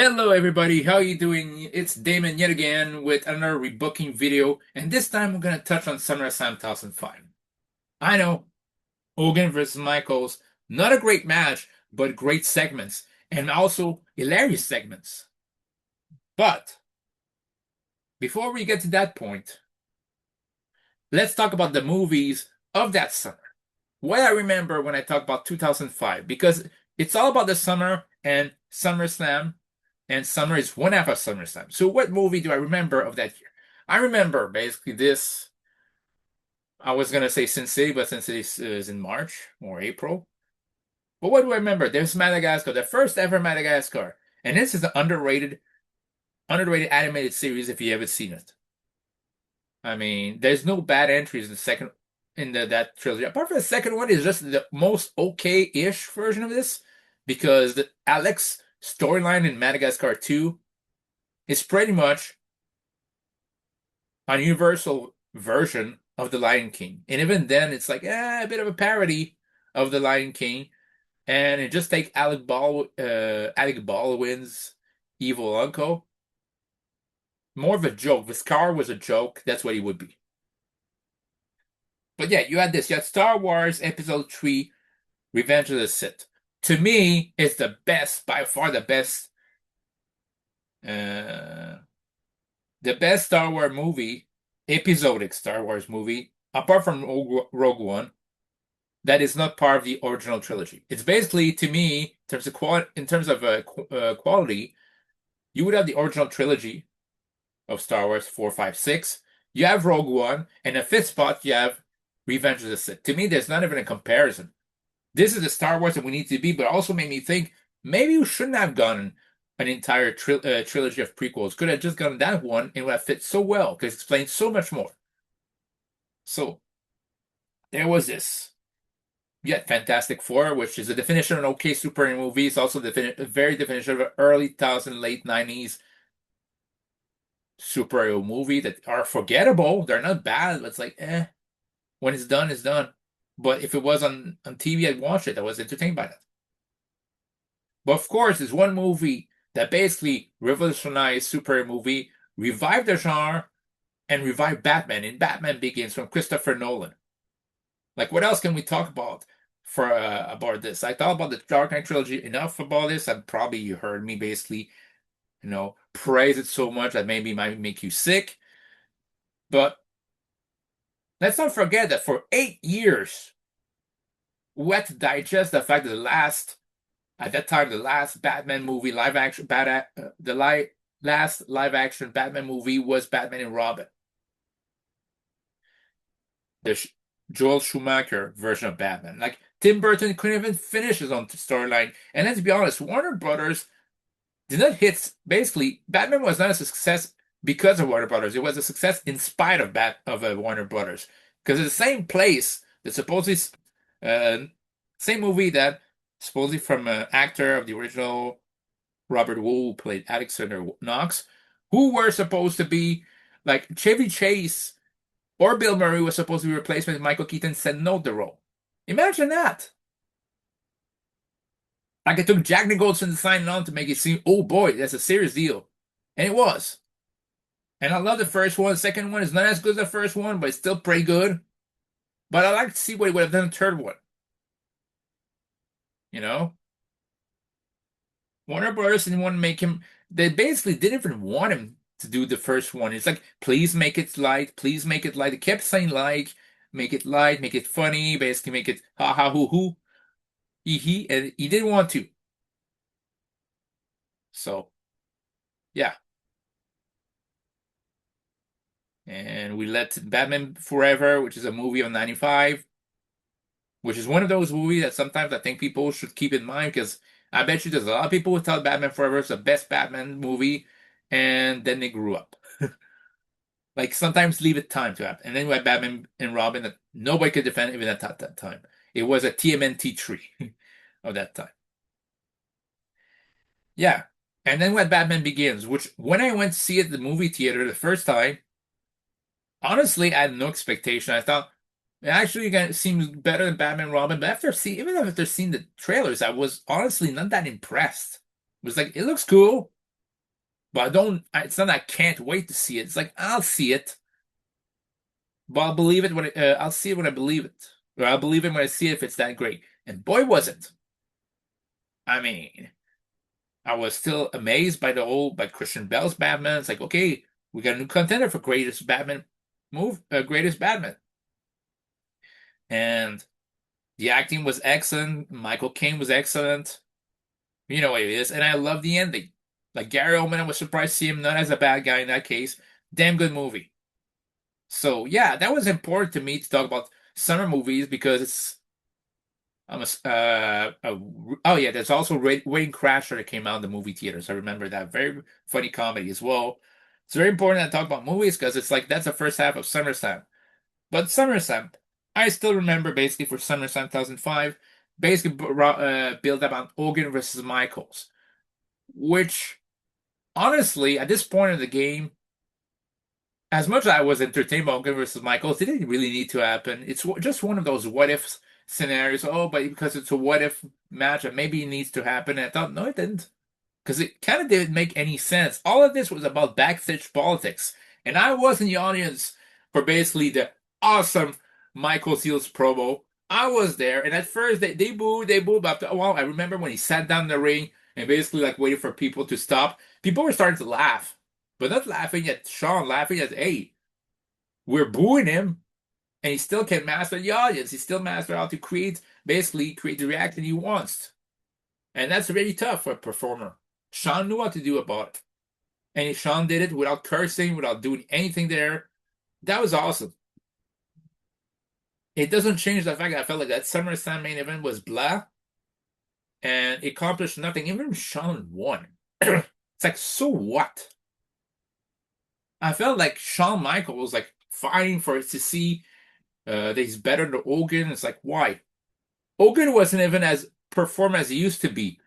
Hello everybody, how you doing? It's Damon yet again with another rebooking video, and this time we're gonna touch on SummerSlam 2005. I know, Hogan versus Michaels, not a great match, but great segments, and also hilarious segments. But before we get to that point, let's talk about the movies of that summer. What I remember when I talk about 2005, because it's all about the summer and SummerSlam, and summer is one half of SummerSlam. So, what movie do I remember of that year? I remember basically this. I was gonna say Sin City, but Sin City is in March or April. But what do I remember? There's Madagascar, the first ever Madagascar, and this is an underrated animated series if you haven't seen it. I mean, there's no bad entries in the second in that trilogy. Apart from the second one is just the most okay-ish version of this, because the Alex storyline in Madagascar 2 is pretty much a universal version of The Lion King. And even then it's like a bit of a parody of The Lion King. And it just takes Alec Baldwin's evil uncle. More of a joke. If Scar was a joke, that's what he would be. But yeah, you had this. You had Star Wars Episode 3, Revenge of the Sith. To me, it's the best, by far uh, the best Star Wars movie, episodic Star Wars movie, apart from Rogue One, that is not part of the original trilogy. It's basically, to me, in terms of quality, you would have the original trilogy of Star Wars 4, 5, 6. You have Rogue One, and the fifth spot you have Revenge of the Sith. To me, there's not even a comparison. This is the Star Wars that we need to be, but also made me think maybe we shouldn't have gone an entire trilogy of prequels. Could have just gone that one and would have fit so well because it explains so much more. So there was this. Yeah, Fantastic Four, which is the definition of an okay superhero movie. It's also the very definition of an early 2000s, late 90s superhero movie that are forgettable. They're not bad, but it's like, when it's done, it's done. But if it was on TV, I'd watch it. I was entertained by that. But of course, there's one movie that basically revolutionized superhero movie, revived the genre, and revived Batman in Batman Begins from Christopher Nolan. Like, what else can we talk about about this? I thought about the Dark Knight trilogy enough about this, and probably you heard me basically, praise it so much that maybe it might make you sick. But let's not forget that for 8 years, we had to digest the fact that at that time, the last Batman movie, last live action Batman movie was Batman and Robin. The Joel Schumacher version of Batman. Like, Tim Burton couldn't even finish his own storyline. And let's be honest, Warner Brothers did not hit. Basically, Batman was not a success because of Warner Brothers. It was a success in spite of Warner Brothers. Because it's the same place that supposedly, same movie that supposedly from an actor of the original Robert Wu, who played Alexander Knox, who were supposed to be like Chevy Chase or Bill Murray was supposed to be replacement. Michael Keaton said no to the role. Imagine that. Like, it took Jack Nicholson to sign on to make it seem, oh boy, that's a serious deal. And it was. And I love the first one. The second one is not as good as the first one, but it's still pretty good. But I like to see what he would have done in the third one. You know? Warner Brothers didn't want to make him, they basically didn't even want him to do the first one. It's like, please make it light, please make it light. They kept saying like, make it light, make it funny, basically make it ha ha hoo hoo, and he didn't want to. So, yeah. And we let Batman Forever, which is a movie of 95, which is one of those movies that sometimes I think people should keep in mind because I bet you there's a lot of people who thought Batman Forever is the best Batman movie, and then they grew up. Like, sometimes leave it time to happen. And then we had Batman and Robin that nobody could defend even at that time. It was a TMNT tree of that time. Yeah. And then we had Batman Begins, which when I went to see it at the movie theater the first time, honestly, I had no expectation. I thought it actually seems better than Batman and Robin, but even after seeing the trailers, I was honestly not that impressed. It was like, it looks cool. But I don't. It's not I can't wait to see it. It's like I'll see it, but I'll believe it I'll see it when I believe it, or I'll believe it when I see it if it's that great. And boy, was it! I mean, I was still amazed by by Christian Bale's Batman. It's like, okay, we got a new contender for greatest Batman greatest Batman, and the acting was excellent. Michael Caine was excellent. You know what it is, and I love the ending. Like Gary Oldman, I was surprised to see him not as a bad guy in that case. Damn good movie. So yeah, that was important to me to talk about summer movies because oh yeah, there's also Wedding Crasher that came out in the movie theaters. I remember that very funny comedy as well. It's very important to talk about movies because it's like that's the first half of SummerSlam. But SummerSlam, I still remember basically for SummerSlam 2005, basically build up on Hogan versus Michaels, which honestly at this point of the game, as much as I was entertained by Hogan versus Michaels, it didn't really need to happen. It's just one of those what if scenarios. Oh, but because it's a what if match, and maybe it needs to happen. And I thought, no, it didn't. Because it kind of didn't make any sense. All of this was about backstage politics. And I was in the audience for basically the awesome Michael Seals promo. I was there, and at first they booed, they booed. After a while, I remember when he sat down in the ring and basically like waited for people to stop. People were starting to laugh, but not laughing at Shawn, laughing at, hey, we're booing him, and he still can master the audience. He still master how to basically create the reaction he wants. And that's really tough for a performer. Shawn knew what to do about it. And Shawn did it without cursing, without doing anything there. That was awesome. It doesn't change the fact that I felt like that SummerSlam main event was blah and it accomplished nothing. Even Shawn won. It's like, so what? I felt like Shawn Michaels was like fighting for it to see that he's better than Hogan. It's like, why? Hogan wasn't even as perform as he used to be.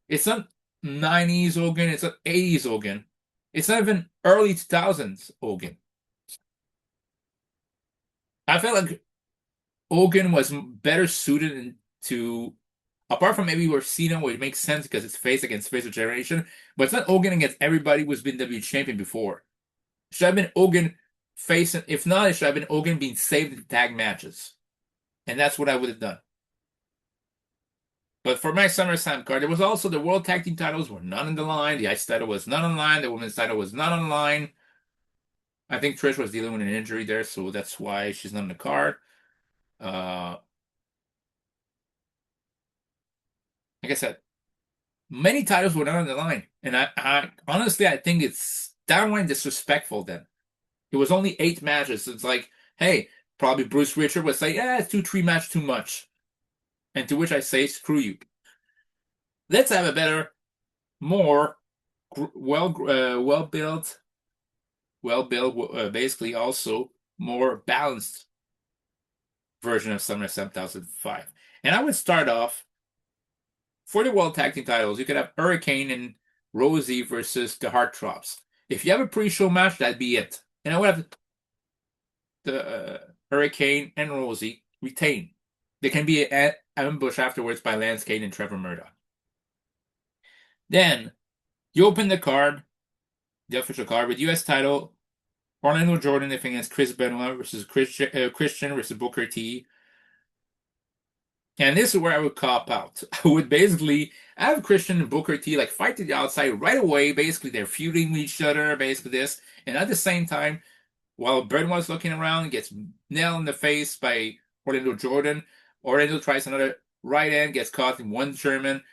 It's not 90s Hogan, it's not 80s Hogan. It's not even early 2000s Hogan. I felt like Hogan was better suited to, apart from maybe where Cena, where it makes sense because it's face against face of generation, but it's not Hogan against everybody who's been WWE champion before. It should have been Hogan facing, if not, it should have been Hogan being saved in tag matches. And that's what I would have done. But for my SummerSlam card, there was also the World Tag Team titles were not on the line. The IC title was not on the line. The Women's title was not on the line. I think Trish was dealing with an injury there, so that's why she's not on the card. Uh, like I said, many titles were not on the line, and I honestly I think it's downright disrespectful. Then it was only 8 matches. It's like, hey, probably Bruce Richard would say, yeah, it's 2, 3 match too much, and to which I say, screw you. Let's have a better, more well built, basically also more balanced version of SummerSlam 2005. And I would start off for the World Tag Team titles. You could have Hurricane and Rosie versus the Heartthrobs. If you have a pre-show match, that'd be it. And I would have the Hurricane and Rosie retain. They can be ambushed afterwards by Lance Kane and Trevor Murdoch. Then you open the card, the official card, with U.S. title Orlando Jordan against Chris Benoit versus Christian versus Booker T. And this is where I would cop out. I would basically have Christian and Booker T like fight to the outside right away. Basically, they're feuding with each other, basically this. And at the same time, while Benoit's looking around, gets nailed in the face by Orlando Jordan. Orlando tries another right hand, gets caught in one German.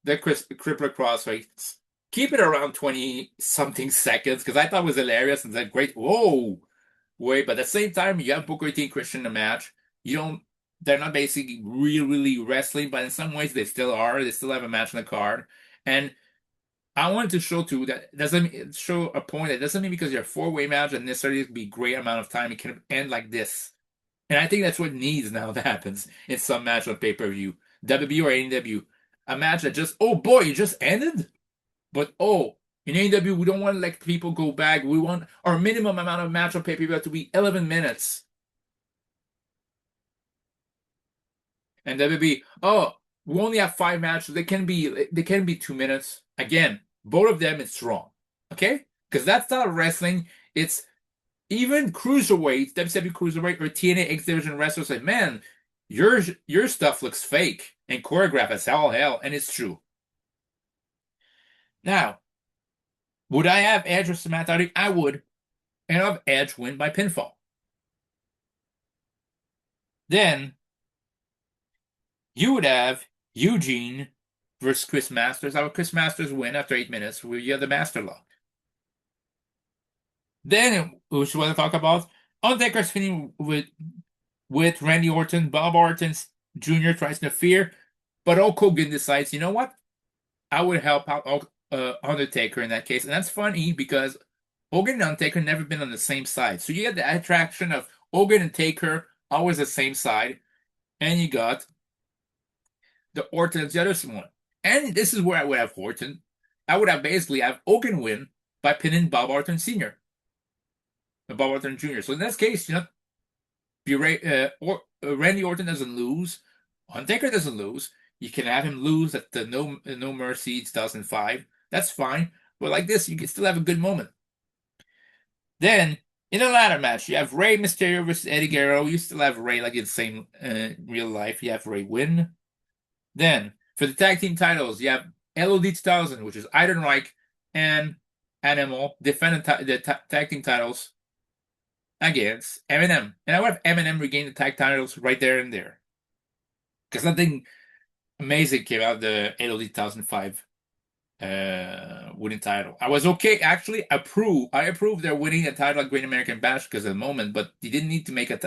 The crippler crossface. Keep it around 20 something seconds because I thought it was hilarious and said, great, whoa, wait. But at the same time, you have Booker T and Christian in the match. You don't, they're not basically really wrestling, but in some ways they still are. They still have a match on the card. And I wanted to show too that doesn't show a point that doesn't mean because you're a 4-way match and necessarily be a great amount of time. It can end like this. And I think that's what needs now that happens in some match on pay-per-view. WWE or AEW. A match that just, oh boy, it just ended? But oh, in AEW, we don't want to let people go back. We want our minimum amount of match on pay-per-view to be 11 minutes. And WWE, oh, we only have 5 matches. They can be 2 minutes. Again, both of them, it's wrong. Okay? Because that's not wrestling. It's even cruiserweights, WWE cruiserweight or TNA X Division wrestlers say, man, your stuff looks fake and choreographed as hell, and it's true. Now, would I have Edge or Samantha? I would, and I'll have Edge win by pinfall. Then you would have Eugene versus Chris Masters. I would Chris Masters win after 8 minutes. You have the Master Lock. Then, which what I talk about, Undertaker's feuding with Randy Orton. Bob Orton Jr. tries to interfere, but Hulk Hogan decides, you know what? I would help out Undertaker in that case, and that's funny because Hogan and Undertaker never been on the same side. So you get the attraction of Hogan and Taker always the same side, and you got the Orton's the other one. And this is where I would have Orton. I would have basically have Hogan win by pinning Bob Orton Sr. Bob Orton Jr. So in this case, Randy Orton doesn't lose, Undertaker doesn't lose. You can have him lose at the No Mercy 2005. That's fine. But like this, you can still have a good moment. Then in a ladder match, you have Rey Mysterio versus Eddie Guerrero. You still have Rey like in the same real life. You have Rey win. Then for the tag team titles, you have LOD 2000, which is Eidenreich and Animal defending the tag team titles against Eminem. And I would have Eminem regain the tag titles right there and there. Because nothing amazing came out of the LOD 2005 winning title. I was okay, actually. I approve they're winning a title at Great American Bash because of the moment, but you didn't need to make it.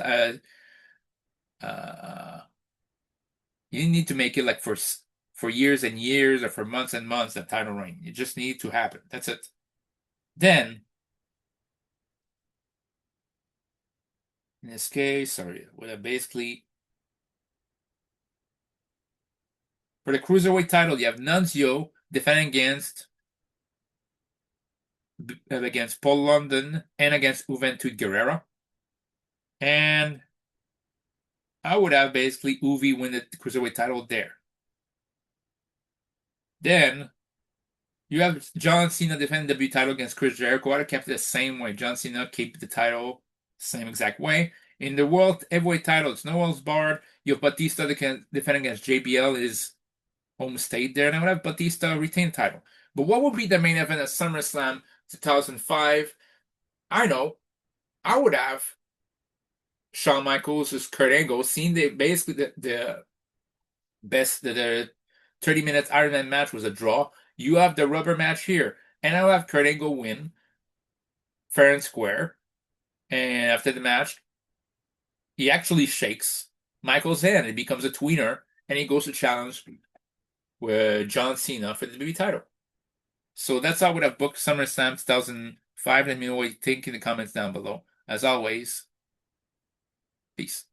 You didn't need to make it like for years and years or for months and months that title reign. It just needed to happen. That's it. Then, in this case, sorry, would have basically for the cruiserweight title, you have Nunzio defending against Paul London and against Juventud Guerrera. And I would have basically Uvi win the cruiserweight title there. Then you have John Cena defending the W title against Chris Jericho. I would have kept it the same way. John Cena keep the title same exact way. In the World Heavyweight title, it's no holds barred. You have Batista defending against JBL, his home state there, and I would have Batista retain the title. But what would be the main event at SummerSlam 2005? I know. I would have Shawn Michaels versus Kurt Angle, seeing basically the best the 30 minutes Iron Man match was a draw. You have the rubber match here, and I'll have Kurt Angle win fair and square. And after the match, he actually shakes Michaels' hand. It becomes a tweener, and he goes to challenge with John Cena for the WWE title. So that's how I would have booked SummerSlam 2005. Let me know what you think in the comments down below. As always, peace.